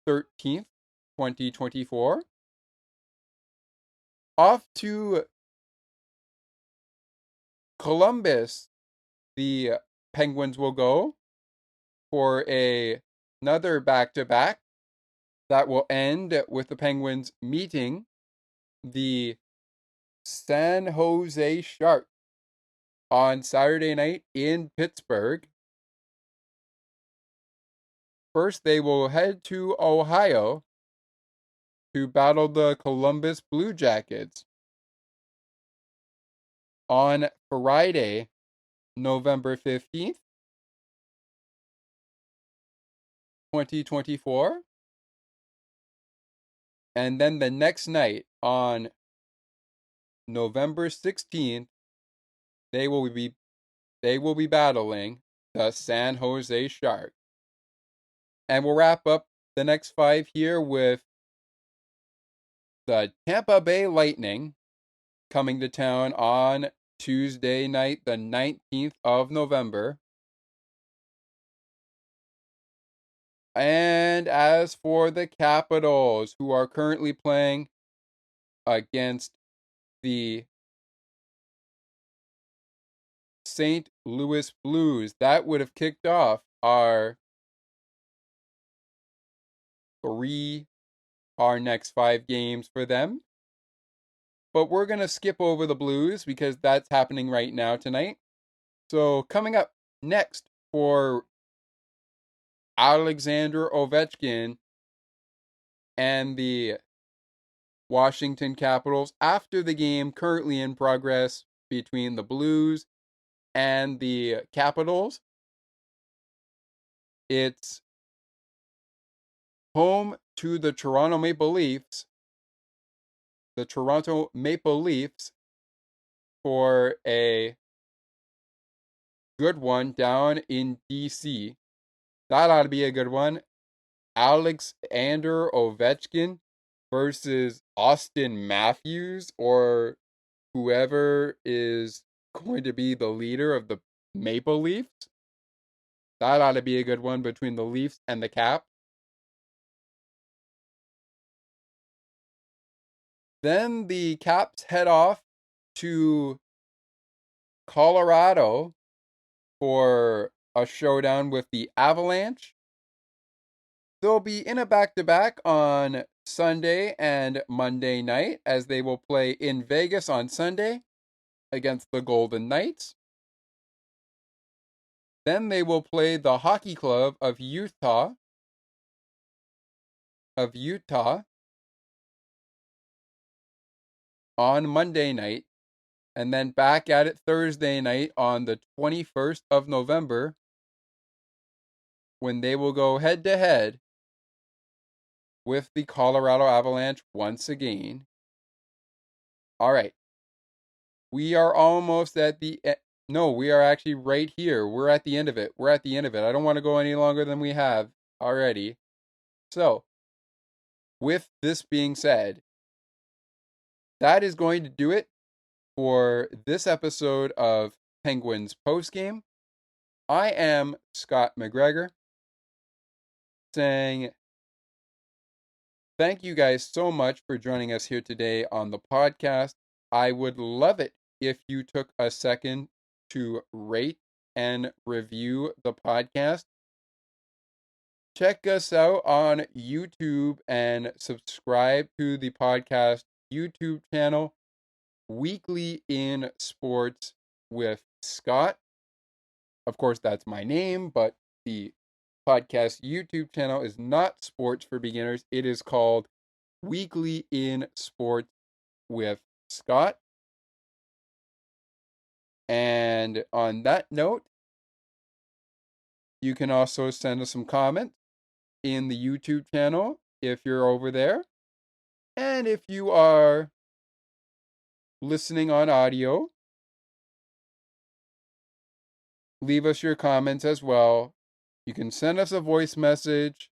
13th, 2024. Off to Columbus, the Penguins will go for another back-to-back that will end with the Penguins meeting the San Jose Sharks on Saturday night in Pittsburgh. First, they will head to Ohio to battle the Columbus Blue Jackets on Friday, November 15th, 2024. And then the next night, on November 16th, they will be battling the San Jose Sharks. And we'll wrap up the next 5 here with the Tampa Bay Lightning coming to town on Tuesday night, the 19th of November, And as for the Capitals, who are currently playing against the St. Louis Blues, that would have kicked off our next 5 games for them. But we're going to skip over the Blues because that's happening right now tonight. So coming up next for Alexander Ovechkin and the Washington Capitals after the game currently in progress between the Blues and the Capitals. It's home to the Toronto Maple Leafs. The Toronto Maple Leafs for a good one down in DC. That ought to be a good one. Alexander Ovechkin versus Austin Matthews, or whoever is going to be the leader of the Maple Leafs. That ought to be a good one between the Leafs and the Caps. Then the Caps head off to Colorado for a showdown with the Avalanche. They'll be in a back-to-back on Sunday and Monday night, as they will play in Vegas on Sunday against the Golden Knights. Then they will play the Hockey Club of Utah on Monday night, and then back at it Thursday night on the 21st of November, when they will go head-to-head with the Colorado Avalanche once again. All right. We are almost at the no, we are actually right here. We're at the end of it. I don't want to go any longer than we have already. So, with this being said, that is going to do it for this episode of Penguins Postgame. I am Scott McGregor, saying thank you guys so much for joining us here today on the podcast. I would love it if you took a second to rate and review the podcast. Check us out on YouTube and subscribe to the podcast YouTube channel, Weekly in Sports with Scott. Of course, that's my name, but the podcast YouTube channel is not Sports for Beginners. It is called Weekly in Sports with Scott. And on that note, you can also send us some comments in the YouTube channel if you're over there. And if you are listening on audio, leave us your comments as well. You can send us a voice message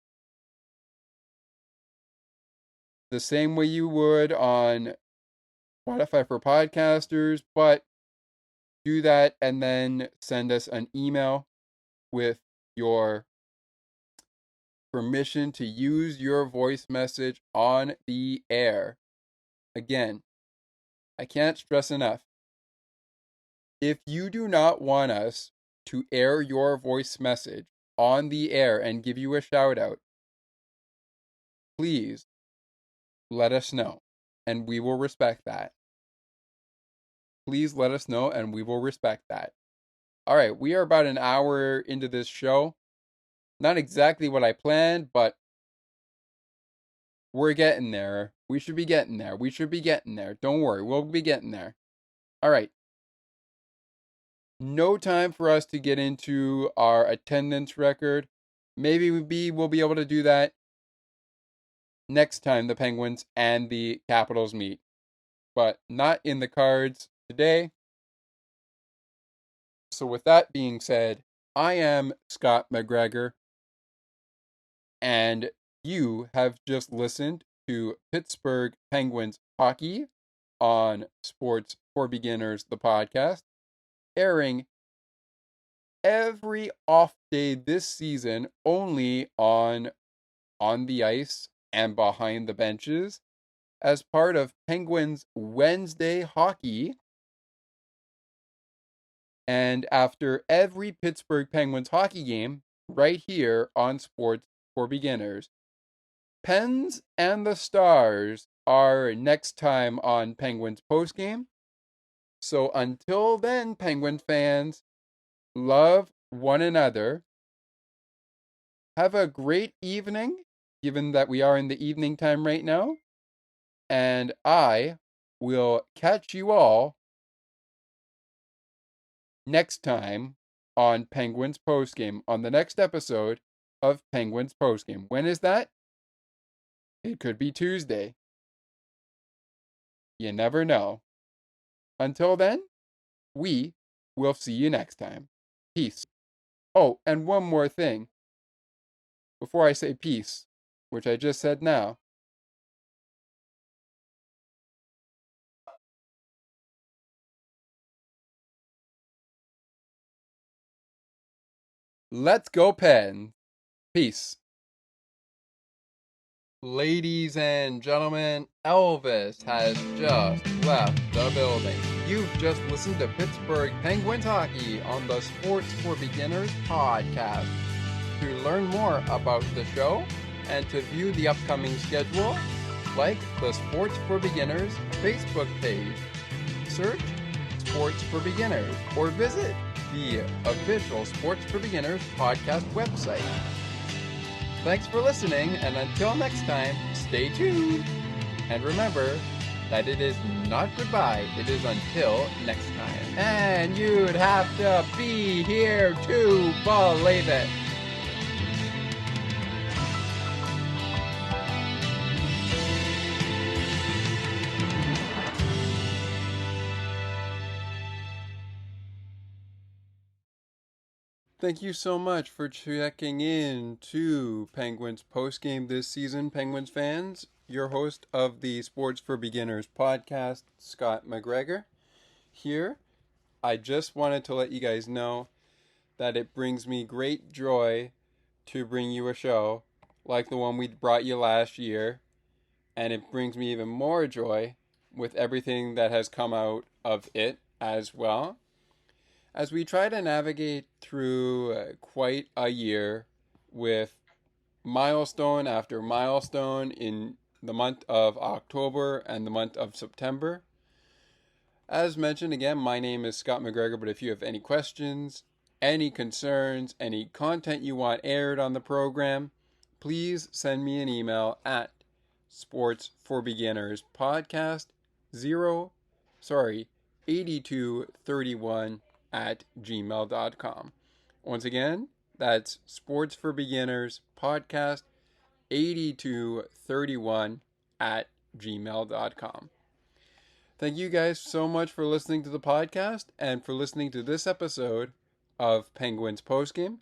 the same way you would on Spotify for podcasters, but do that and then send us an email with your permission to use your voice message on the air. Again, I can't stress enough. If you do not want us to air your voice message on the air and give you a shout out, please let us know and we will respect that. Please let us know and we will respect that. All right, we are about an hour into this show. Not exactly what I planned, but we're getting there. We should be getting there. Don't worry, we'll be getting there. All right. No time for us to get into our attendance record. Maybe we'll be able to do that next time the Penguins and the Capitals meet. But not in the cards today. So with that being said, I am Scott McGregor, and you have just listened to Pittsburgh Penguins Hockey on Sports for Beginners, the podcast, airing every off day this season only on the ice and behind the benches as part of Penguins Wednesday hockey. And after every Pittsburgh Penguins hockey game, right here on Sports for Beginners. Pens and the Stars are next time on Penguins postgame. So until then, Penguin fans, love one another. Have a great evening, given that we are in the evening time right now. And I will catch you all next time on Penguins postgame, on the next episode of Penguins postgame. When is that? It could be Tuesday. You never know. Until then, we will see you next time. Peace. Oh, and one more thing. Before I say peace, which I just said now. Let's go, Pens. Peace. Ladies and gentlemen, Elvis has just left the building. You've just listened to Pittsburgh Penguins hockey on the Sports for Beginners podcast. To learn more about the show and to view the upcoming schedule, like the Sports for Beginners Facebook page. Search Sports for Beginners or visit the official Sports for Beginners podcast website. Thanks for listening, and until next time, stay tuned. And remember that it is not goodbye, it is until next time. And you'd have to be here to believe it. Thank you so much for checking in to Penguins postgame this season, Penguins fans. Your host of the Sports for Beginners podcast, Scott McGregor, here. I just wanted to let you guys know that it brings me great joy to bring you a show like the one we brought you last year, and it brings me even more joy with everything that has come out of it as well. As we try to navigate through quite a year with milestone after milestone in the month of October and the month of September. As mentioned again, my name is Scott McGregor, but if you have any questions, any concerns, any content you want aired on the program, please send me an email at sportsforbeginnerspodcast 8231 at gmail.com. Once again, that's Sports for Beginners podcast 8231 at gmail.com. Thank you guys so much for listening to the podcast and for listening to this episode of Penguins Postgame.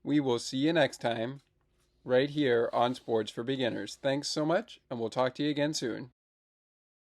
We will see you next time right here on Sports for Beginners. Thanks so much, and we'll talk to you again soon.